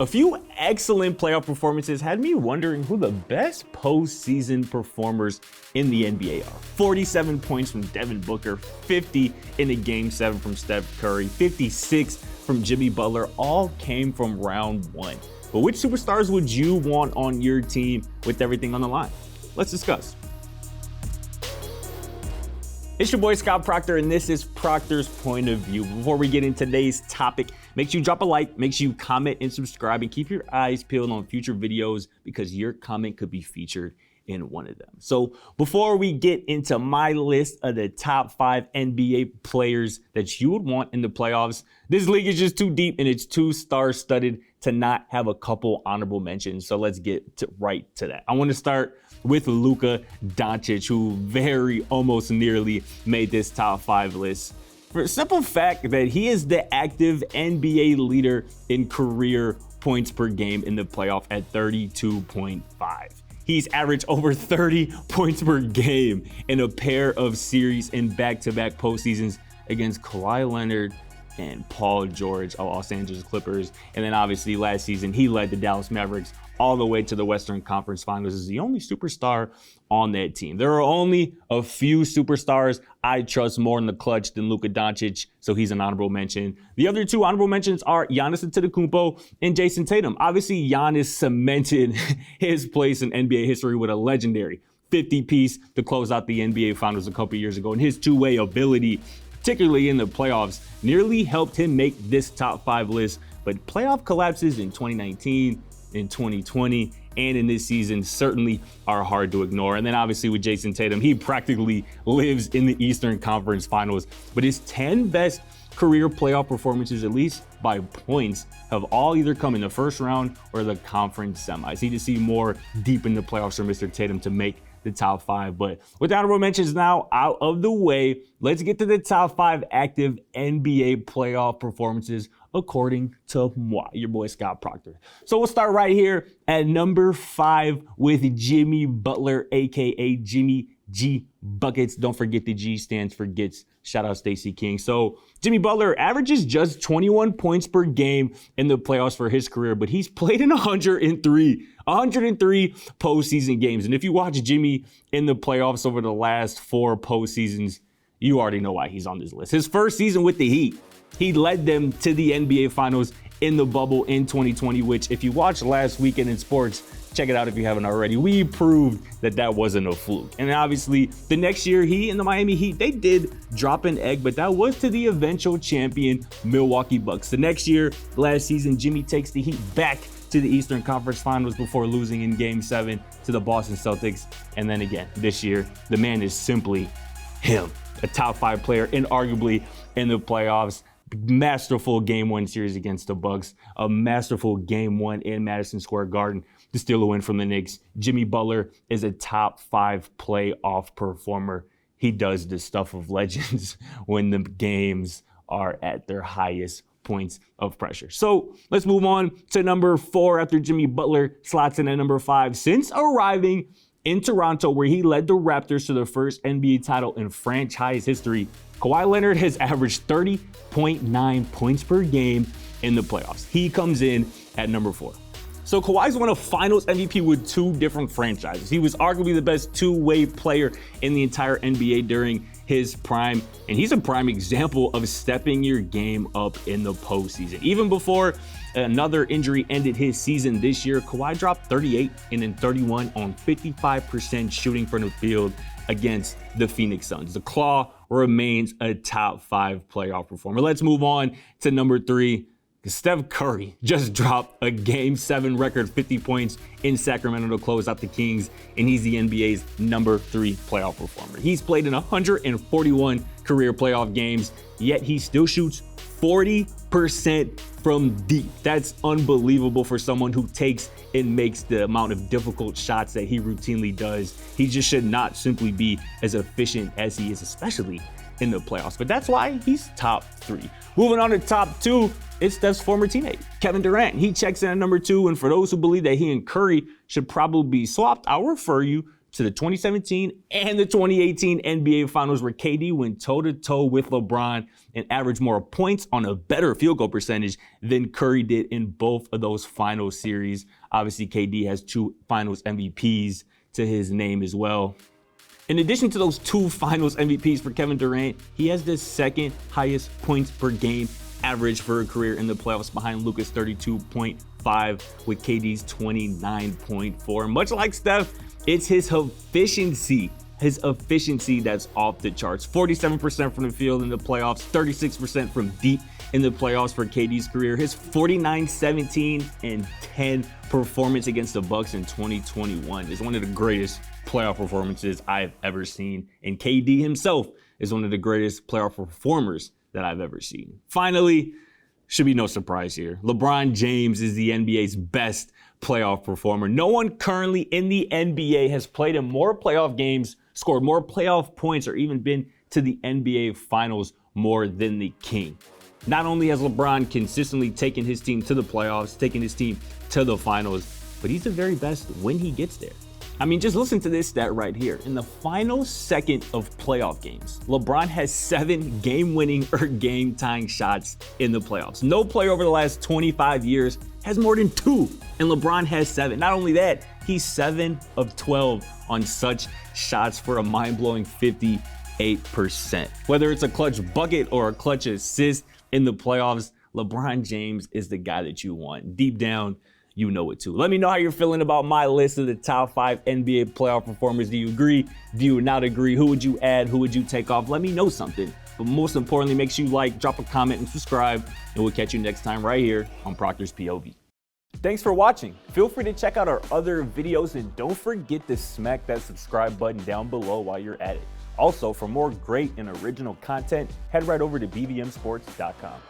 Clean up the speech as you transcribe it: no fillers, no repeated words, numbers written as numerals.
A few excellent playoff performances had me wondering who the best postseason performers in the NBA are. 47 points from Devin Booker, 50 in a Game 7 from Steph Curry, 56 from Jimmy Butler, all came from round one. But which superstars would you want on your team with everything on the line? Let's discuss. It's your boy Scott Procter, and this is Procter's Point of View. Before we get into today's topic, make sure you drop a like, make sure you comment and subscribe, and keep your eyes peeled on future videos because your comment could be featured in one of them. So before we get into my list of the top 5 NBA players that you would want in the playoffs, this league is just too deep and it's too star-studded to not have a couple honorable mentions. So let's get right to that. I want to start with Luka Doncic, who very almost nearly made this top 5 list for the simple fact that he is the active NBA leader in career points per game in the playoff at 32.5. He's averaged over 30 points per game in a pair of series in back-to-back postseasons against Kawhi Leonard and Paul George of Los Angeles Clippers. And then obviously last season, he led the Dallas Mavericks all the way to the Western Conference Finals as the only superstar on that team. There are only a few superstars I trust more in the clutch than Luka Doncic, so he's an honorable mention. The other two honorable mentions are Giannis Antetokounmpo and Jason Tatum. Obviously, Giannis cemented his place in NBA history with a legendary 50-piece to close out the NBA Finals a couple years ago, and his two-way ability, particularly in the playoffs, nearly helped him make this top 5 list. But playoff collapses in 2019, in 2020, and in this season certainly are hard to ignore. And then obviously with Jason Tatum, he practically lives in the Eastern Conference Finals, but his 10 best career playoff performances, at least by points, have all either come in the first round or the conference semis. Need to see more deep in the playoffs for Mr. Tatum to make the top 5. But with honorable mentions now out of the way, let's get to the top 5 active NBA playoff performances according to moi, your boy Scott Procter. So we'll start right here at number 5 with Jimmy Butler, aka Jimmy G Buckets. Don't forget the G stands for gets. Shout out Stacey King. So Jimmy Butler averages just 21 points per game in the playoffs for his career, but he's played in 103 postseason games. And if you watch Jimmy in the playoffs over the last 4 postseasons, you already know why he's on this list. His first season with the Heat, he led them to the NBA Finals in the bubble in 2020, which if you watched last weekend in sports, check it out if you haven't already. We proved that that wasn't a fluke. And obviously, the next year, he and the Miami Heat, they did drop an egg, but that was to the eventual champion Milwaukee Bucks. The next year, last season, Jimmy takes the Heat back to the Eastern Conference Finals before losing in Game 7 to the Boston Celtics. And then again, this year, the man is simply him, a top 5 player, inarguably in the playoffs. Masterful Game 1 series against the Bucks, a masterful Game 1 in Madison Square Garden to steal a win from the Knicks. Jimmy Butler is a top 5 playoff performer. He does the stuff of legends when the games are at their highest points of pressure. So let's move on to number 4 after Jimmy Butler slots in at number 5. Since arriving in Toronto, where he led the Raptors to their first NBA title in franchise history, Kawhi Leonard has averaged 30.9 points per game in the playoffs. He comes in at number 4. So Kawhi's won a Finals MVP with 2 different franchises. He was arguably the best two-way player in the entire NBA during his prime, and he's a prime example of stepping your game up in the postseason. Even before another injury ended his season this year, Kawhi dropped 38 and then 31 on 55% shooting from the field against the Phoenix Suns. The Claw remains a top 5 playoff performer. Let's move on to number 3. Steph Curry just dropped a Game 7 record 50 points in Sacramento to close out the Kings, and he's the NBA's number 3 playoff performer. He's played in 141 career playoff games, yet he still shoots 40% from deep. That's unbelievable for someone who takes and makes the amount of difficult shots that he routinely does. He just should not simply be as efficient as he is, especially in the playoffs. But that's why he's top 3. Moving on to top 2, it's Steph's former teammate, Kevin Durant. He checks in at number 2, and for those who believe that he and Curry should probably be swapped, I'll refer you to the 2017 and the 2018 NBA Finals, where KD went toe-to-toe with LeBron and averaged more points on a better field goal percentage than Curry did in both of those final series. Obviously, KD has 2 Finals MVPs to his name as well. In addition to those 2 Finals MVPs for Kevin Durant, he has the second highest points per game average for a career in the playoffs, behind Luka's 32.5 with KD's 29.4. Much like Steph, it's his efficiency that's off the charts. 47% from the field in the playoffs, 36% from deep in the playoffs for KD's career. His 49, 17, and 10 performance against the Bucks in 2021 is one of the greatest playoff performances I've ever seen. And KD himself is one of the greatest playoff performers that I've ever seen. Finally, should be no surprise here, LeBron James is the NBA's best playoff performer. No one currently in the NBA has played in more playoff games, scored more playoff points, or even been to the NBA Finals more than the King. Not only has LeBron consistently taken his team to the playoffs, taken his team to the finals, but he's the very best when he gets there. I mean, just listen to this stat right here. In the final second of playoff games, LeBron has 7 game-winning or game-tying shots in the playoffs. No player over the last 25 years has more than 2, and LeBron has 7. Not only that, he's 7 of 12 on such shots for a mind-blowing 58%. Whether it's a clutch bucket or a clutch assist in the playoffs, LeBron James is the guy that you want. Deep down, you know it too. Let me know how you're feeling about my list of the top 5 NBA playoff performers. Do you agree? Do you not agree? Who would you add? Who would you take off? Let me know something. But most importantly, make sure you like, drop a comment, and subscribe. And we'll catch you next time right here on Procter's POV. Thanks for watching. Feel free to check out our other videos, and don't forget to smack that subscribe button down below while you're at it. Also, for more great and original content, head right over to bbmsports.com.